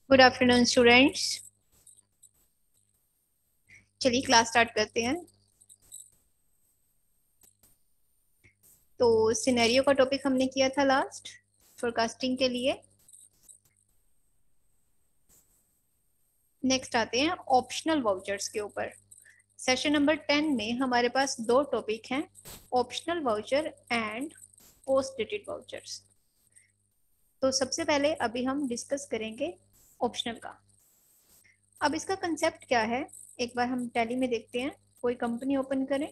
Good afternoon students. चलिए class start करते हैं। तो सिनेरियो का टॉपिक हमने किया था लास्ट फोरकास्टिंग के लिए। नेक्स्ट आते हैं ऑप्शनल वाउचर्स के ऊपर। सेशन नंबर 10 में हमारे पास दो टॉपिक हैं, optional voucher and post dated vouchers. तो सबसे पहले अभी हम डिस्कस करेंगे ऑप्शनल का। अब इसका कंसेप्ट क्या है, एक बार हम टैली में देखते हैं। कोई कंपनी ओपन करें।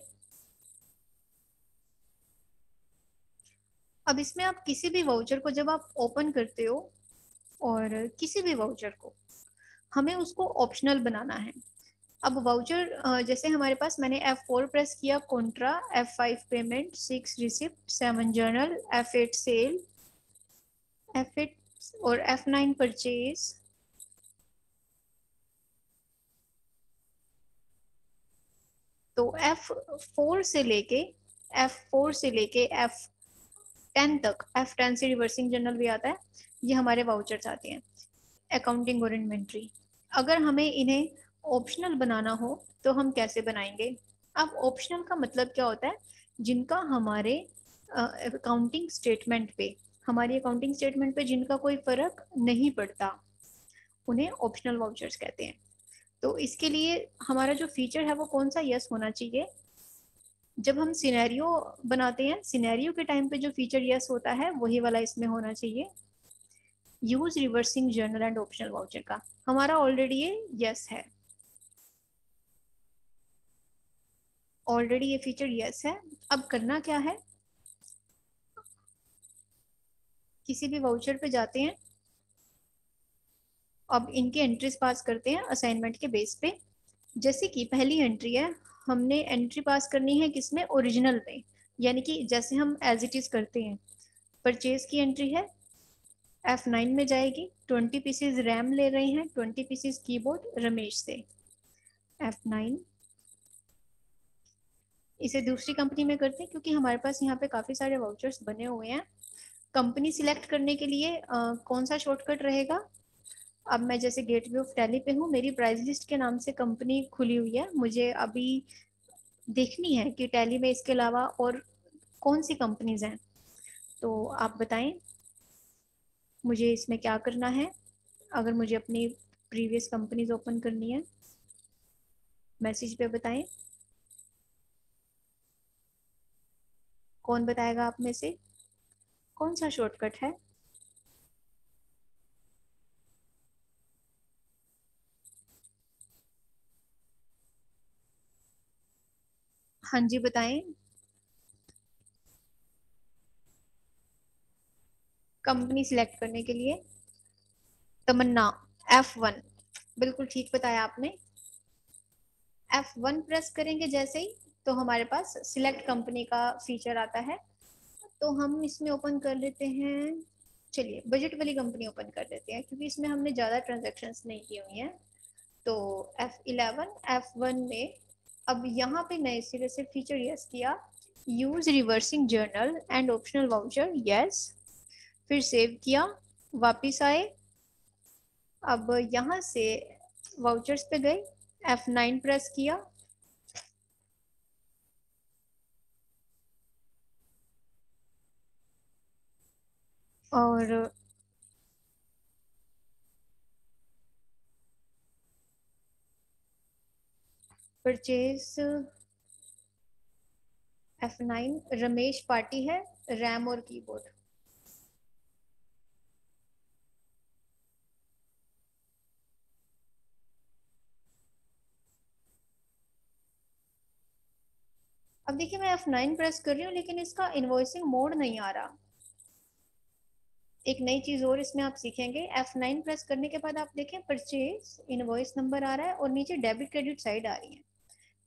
अब इसमें आप किसी भी वाउचर को जब आप ओपन करते हो और किसी भी वाउचर को हमें उसको ऑप्शनल बनाना है। अब वाउचर जैसे हमारे पास, मैंने F4 प्रेस किया contra, F5 payment, 6 receipt, 7 journal, F8 sale, F8 और F9 परचेज। तो F4 से लेके F10 तक, F10 से रिवर्सिंग जर्नल भी आता है, ये हमारे वाउचर्स आते हैं, अकाउंटिंग और इन्वेंट्री। अगर हमें इन्हें ऑप्शनल बनाना हो तो हम कैसे बनाएंगे। अब ऑप्शनल का मतलब क्या होता है, जिनका हमारे अकाउंटिंग स्टेटमेंट पे हमारी अकाउंटिंग स्टेटमेंट पे जिनका कोई फर्क नहीं पड़ता, उन्हें ऑप्शनल वाउचर्स कहते हैं। तो इसके लिए हमारा जो फीचर है वो कौन सा, यस होना चाहिए। जब हम सिनेरियो बनाते हैं, सिनेरियो के टाइम पे जो फीचर यस होता है वही वाला इसमें होना चाहिए। Use reversing journal and optional voucher का हमारा ऑलरेडी ये यस है, ऑलरेडी ये फीचर यस है। अब करना क्या है, किसी भी वाउचर पे जाते हैं, अब इनके एंट्रीज पास करते हैं असाइनमेंट के बेस पे। जैसे कि पहली एंट्री है, हमने एंट्री पास करनी है किसमें, ओरिजिनल में, यानी कि जैसे हम एज इट इज करते हैं। परचेज की एंट्री है, F9 में जाएगी। 20 पीसीज रैम ले रहे हैं, 20 पीसीज कीबोर्ड रमेश से, F9। इसे दूसरी कंपनी में करते हैं क्योंकि हमारे पास यहाँ पे काफी सारे वाउचर्स बने हुए हैं। कंपनी सिलेक्ट करने के लिए कौन सा शॉर्टकट रहेगा। अब मैं जैसे गेटवे ऑफ टैली पे हूँ, मेरी प्राइस लिस्ट के नाम से कंपनी खुली हुई है, मुझे अभी देखनी है कि टैली में इसके अलावा और कौन सी कंपनीज हैं। तो आप बताएं मुझे इसमें क्या करना है। अगर मुझे अपनी प्रीवियस कंपनीज ओपन करनी है, मैसेज पे बताएं, कौन बताएगा आप में से, कौन सा शॉर्टकट है। हाँ जी बताएं। कंपनी सिलेक्ट करने के लिए तमन्ना, F1, बिल्कुल ठीक बताया आपने। F1 प्रेस करेंगे जैसे ही, तो हमारे पास सिलेक्ट कंपनी का फीचर आता है। तो हम इसमें ओपन कर लेते हैं, चलिए बजट वाली कंपनी ओपन कर लेते हैं क्योंकि इसमें हमने ज़्यादा ट्रांजेक्शन्स नहीं की हुई हैं। तो F11 F1 में अब यहाँ पे नए सिरे से फीचर यस किया, use reversing journal and optional voucher yes, फिर सेव किया, वापिस आए। अब यहाँ से वाउचर्स पे गए, F9 प्रेस किया, और परचेज F9 रमेश पार्टी है, रैम और कीबोर्ड। अब देखिए मैं F9 प्रेस कर रही हूँ लेकिन इसका इनवॉइसिंग मोड नहीं आ रहा। एक नई चीज और इसमें आप सीखेंगे, F9 प्रेस करने के बाद आप देखें परचेज इनवॉइस नंबर आ रहा है और नीचे डेबिट क्रेडिट साइड आ रही है,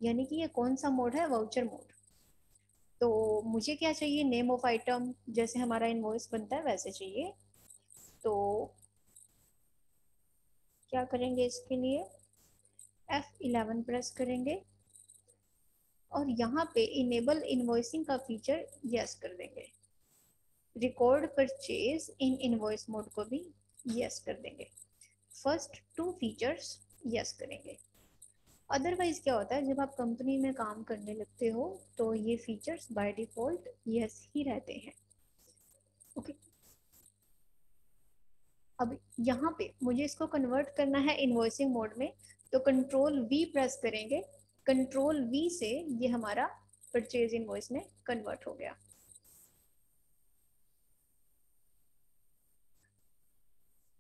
यानी कि ये कौन सा मोड है, वाउचर मोड। तो मुझे क्या चाहिए, नेम ऑफ आइटम, जैसे हमारा इनवॉइस बनता है वैसे चाहिए। तो क्या करेंगे इसके लिए, F11 प्रेस करेंगे और यहाँ पे इनेबल इनवॉइसिंग का फीचर यस कर देंगे। Record purchase in invoice mode को भी यस कर देंगे। फर्स्ट टू फीचर्स यस करेंगे। अदरवाइज क्या होता है, जब आप कंपनी में काम करने लगते हो तो ये features by default yes he रहते हैं। ओके, अब यहाँ पे मुझे इसको कन्वर्ट करना है इनवॉइसिंग मोड में, तो कंट्रोल वी प्रेस करेंगे। कंट्रोल वी से ये हमारा परचेज इनवॉइस में कन्वर्ट हो गया।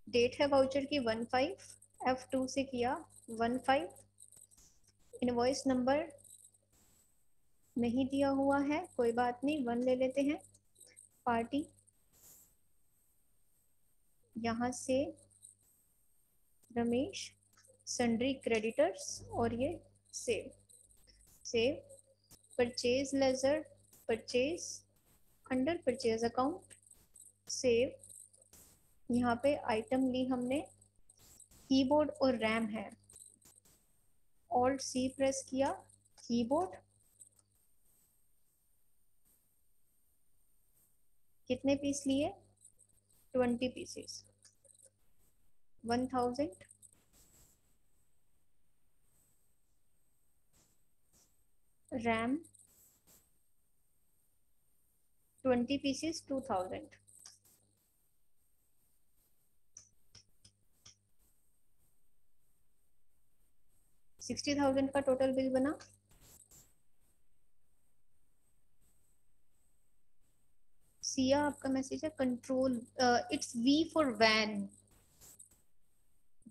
डेट है वाउचर की 15, F2 से किया 15, इनवॉइस नंबर नहीं दिया हुआ है, कोई बात नहीं, 1 ले लेते हैं। पार्टी, यहाँ से रमेश, सन्ड्री क्रेडिटर्स, और ये save. Save, purchase laser, purchase, under purchase account, save. यहाँ पे आइटम ली हमने, कीबोर्ड और रैम है, ऑल्ट सी प्रेस किया, कीबोर्ड कितने पीस लिए, 20 पीसेस, 1000, रैम 20 पीसेस 2000, $60,000 का टोटल बिल बना। सिया आपका मैसेज है, control it's V for van,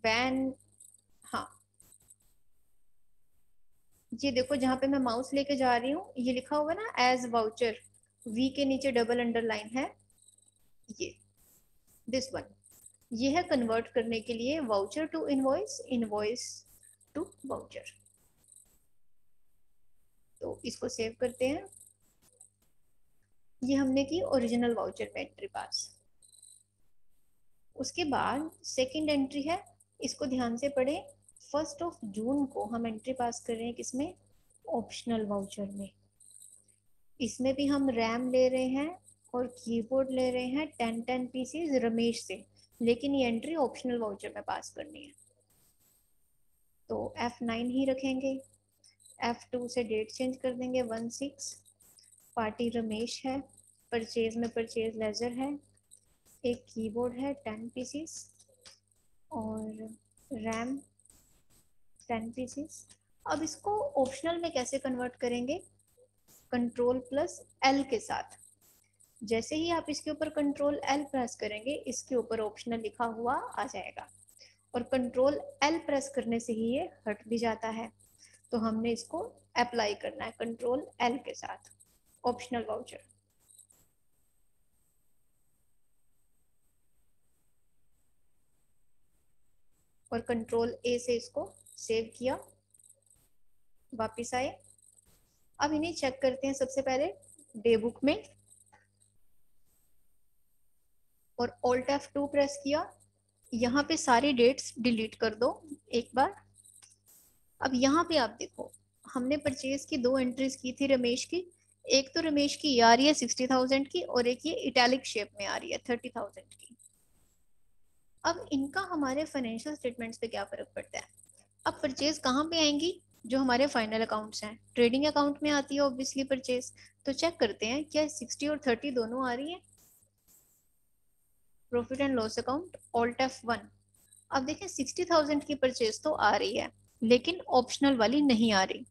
van, हाँ ये देखो जहाँ पे मैं माउस लेके जा रही हूँ ये लिखा हुआ ना एज वाउचर, वी के नीचे डबल अंडरलाइन है, ये दिस वन, ये है कन्वर्ट करने के लिए voucher to invoice, invoice to voucher. तो इसको सेव करते हैं। ये हमने की ओरिजिनल वाउचर में एंट्री पास। उसके बाद सेकंड एंट्री है, इसको ध्यान से पढ़ें। 1 जून को हम एंट्री पास कर रहे हैं किसमें, ऑप्शनल वाउचर में। इसमें भी हम रैम ले रहे हैं और कीबोर्ड ले रहे हैं 10 पीसीज रमेश से, लेकिन ये एंट्री ऑप्शनल वाउचर में पास करनी है, तो F9 ही रखेंगे। F2 से डेट चेंज कर देंगे 16, पार्टी रमेश है, परचेज में परचेज लेजर है, एक कीबोर्ड है 10 पीसीस और रैम 10 पीसीस। अब इसको ऑप्शनल में कैसे कन्वर्ट करेंगे, कंट्रोल प्लस एल के साथ। जैसे ही आप इसके ऊपर कंट्रोल एल प्रेस करेंगे इसके ऊपर ऑप्शनल लिखा हुआ आ जाएगा, और कंट्रोल एल प्रेस करने से ही ये हट भी जाता है। तो हमने इसको अप्लाई करना है कंट्रोल एल के साथ, ऑप्शनल वाउचर। और कंट्रोल ए से इसको सेव किया, वापिस आए। अब इन्हें चेक करते हैं सबसे पहले डे बुक में, और ऑल्ट F2 प्रेस किया। यहाँ पे सारी डेट्स डिलीट कर दो एक बार। अब यहाँ पे आप देखो हमने परचेज की 2 एंट्रीज की थी रमेश की, एक तो रमेश की आ रही है 60,000 की और एक ये इटैलिक शेप में आ रही है 30,000 की। अब इनका हमारे फाइनेंशियल स्टेटमेंट्स पे क्या फर्क पड़ता है, अब परचेज कहाँ पे आएंगी, जो हमारे फाइनल अकाउंट्स हैं, ट्रेडिंग अकाउंट में आती है ऑब्वियसली परचेज। तो चेक करते हैं क्या 60 और 30 दोनों आ रही है, profit and loss account alt F1। अब देखें 60,000 की परचेज तो आ रही है लेकिन ऑप्शनल वाली नहीं आ रही,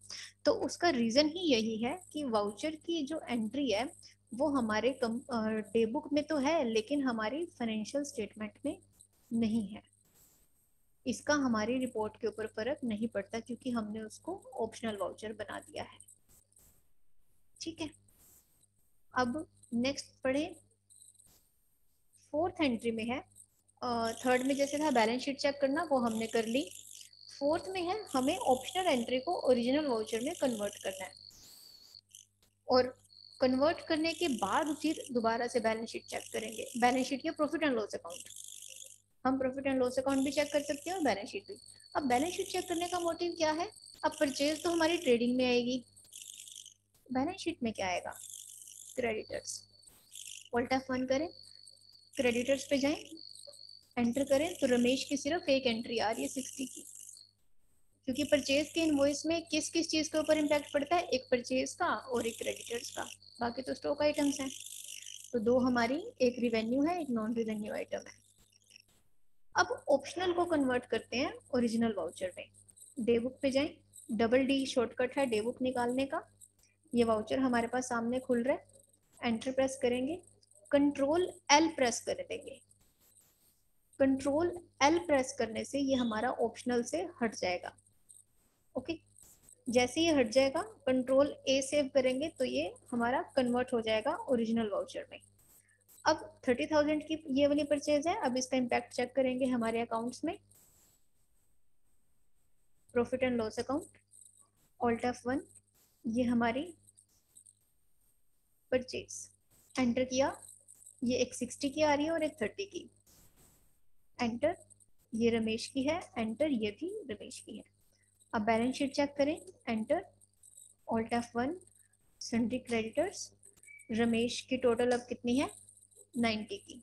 तो उसका रीजन ही यही है कि वाउचर की जो एंट्री है वो हमारे डे बुक में तो है लेकिन हमारी फाइनेंशियल स्टेटमेंट में नहीं है। इसका हमारी रिपोर्ट के ऊपर फर्क नहीं पड़ता क्योंकि हमने उसको ऑप्शनल वाउचर बना दिया है। ठीक है, अब नेक्स्ट पढ़े। फोर्थ एंट्री में है, थर्ड में जैसे था बैलेंस शीट चेक करना वो हमने कर ली, फोर्थ में है हमें ऑप्शनल एंट्री को ओरिजिनल वाउचर में कन्वर्ट करना है, और कन्वर्ट करने के बाद फिर दोबारा से बैलेंस शीट चेक करेंगे, बैलेंस शीट या प्रॉफिट एंड लॉस अकाउंट। हम प्रॉफिट एंड लॉस अकाउंट भी चेक कर सकते हैं और बैलेंस शीट भी। अब बैलेंस शीट चेक करने का मोटिव क्या है, अब परचेज तो हमारी ट्रेडिंग में आएगी, बैलेंस शीट में क्या आएगा, क्रेडिटर्स। ऑल्ट F1 करें, क्रेडिटर्स पे जाएं, एंटर करें तो रमेश की सिर्फ एक एंट्री आ रही है 60 की, क्योंकि परचेज के इनवॉइस में किस किस चीज के ऊपर इम्पैक्ट पड़ता है, एक परचेज का और एक क्रेडिटर्स का, बाकी तो स्टॉक आइटम्स हैं। तो दो हमारी, एक रिवेन्यू है एक नॉन रिवेन्यू आइटम है। अब ऑप्शनल को कन्वर्ट करते हैं ओरिजिनल वाउचर में। डे बुक पे जाएं, डबल डी शॉर्टकट है डे बुक निकालने का। ये वाउचर हमारे पास सामने खुल रहा है, एंटर प्रेस करेंगे, कंट्रोल एल प्रेस कर देंगे। कंट्रोल एल प्रेस करने से ये हमारा ऑप्शनल से हट जाएगा। ओके, जैसे ये हट जाएगा कंट्रोल ए सेव करेंगे तो ये हमारा कन्वर्ट हो जाएगा ओरिजिनल वाउचर में। अब 30,000 की ये वाली परचेज है, अब इसका इम्पैक्ट चेक करेंगे हमारे अकाउंट्स में। Profit and loss account, alt F1, ये हमारी परचेज एंटर किया, ये एक 60 की आ रही है और एक 30 की, एंटर। ये रमेश की है, एंटर, ये भी रमेश की है। अब बैलेंस शीट चेक करें, enter, alt F1, sundry creditors, Ramesh की टोटल अब कितनी है 90 की।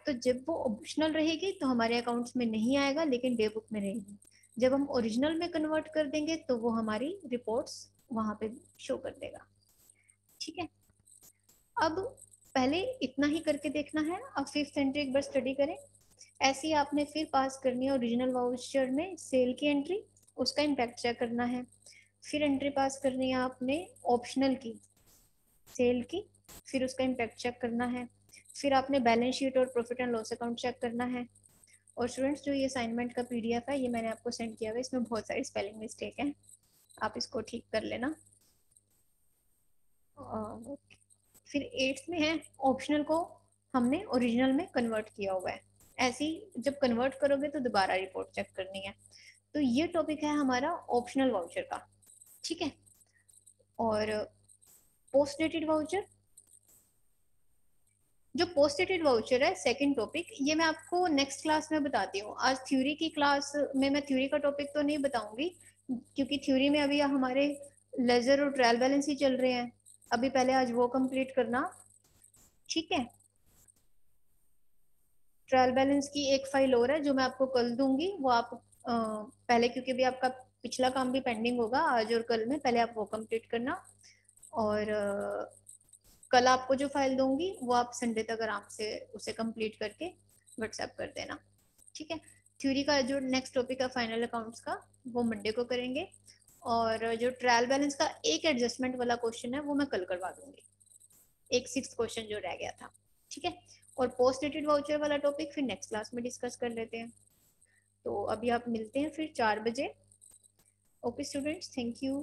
तो जब वो ऑप्शनल रहेगी तो हमारे अकाउंट्स में नहीं आएगा, लेकिन डे बुक में रहेगी। जब हम ओरिजिनल में कन्वर्ट कर देंगे तो वो हमारी रिपोर्ट्स वहां पे शो कर देगा। ठीक है, अब पहले इतना ही करके देखना है, अब फिफ्थ एंट्री एक बार स्टडी करें। ऐसे ही आपने फिर पास करनी है ओरिजिनल वाउचर में सेल की एंट्री, उसका इम्पैक्ट चेक करना है। फिर एंट्री पास करनी है आपने ऑप्शनल की, सेल की, फिर उसका इम्पैक्ट चेक करना है। फिर आपने बैलेंस शीट और profit and loss account check करना है। और स्टूडेंट्स, जो ये असाइनमेंट का पीडीएफ है ये मैंने आपको सेंड किया हुआ है, इसमें बहुत सारी स्पेलिंग मिस्टेक है, आप इसको ठीक कर लेना। फिर एट्थ में है, ऑप्शनल को हमने ओरिजिनल में कन्वर्ट किया हुआ है। ऐसे ही जब कन्वर्ट करोगे तो दोबारा रिपोर्ट चेक करनी है। तो ये टॉपिक है हमारा ऑप्शनल वाउचर का। ठीक है, और पोस्ट डेटेड वाउचर, जो पोस्ट डेटेड वाउचर है सेकंड टॉपिक, ये मैं आपको नेक्स्ट क्लास में बताती हूँ। आज थ्योरी की क्लास में मैं थ्योरी का टॉपिक तो नहीं बताऊंगी, क्योंकि थ्योरी में अभी हमारे लेजर और ट्रायल बैलेंस ही चल रहे हैं, अभी पहले आज वो कंप्लीट करना। ठीक है, ट्रायल बैलेंस की एक फाइल और है जो मैं आपको कल दूंगी, वो आप पहले, क्योंकि भी आपका पिछला काम भी पेंडिंग होगा आज और कल में, पहले आप वो कंप्लीट करना। और कल आपको जो फाइल दूंगी वो आप संडे तक आराम से उसे कंप्लीट करके व्हाट्सएप कर देना। ठीक है, थ्योरी का जो नेक्स्ट टॉपिक है फाइनल अकाउंट्स का, वो मंडे को करेंगे। और जो ट्रायल बैलेंस का एक एडजस्टमेंट वाला क्वेश्चन है वो मैं कल करवा दूंगी, एक सिक्स क्वेश्चन जो रह गया था। ठीक है, और पोस्ट डेटेड वाउचर वाला टॉपिक फिर नेक्स्ट क्लास में डिस्कस कर लेते हैं। तो अभी आप मिलते हैं फिर 4 बजे। Okay students, thank you.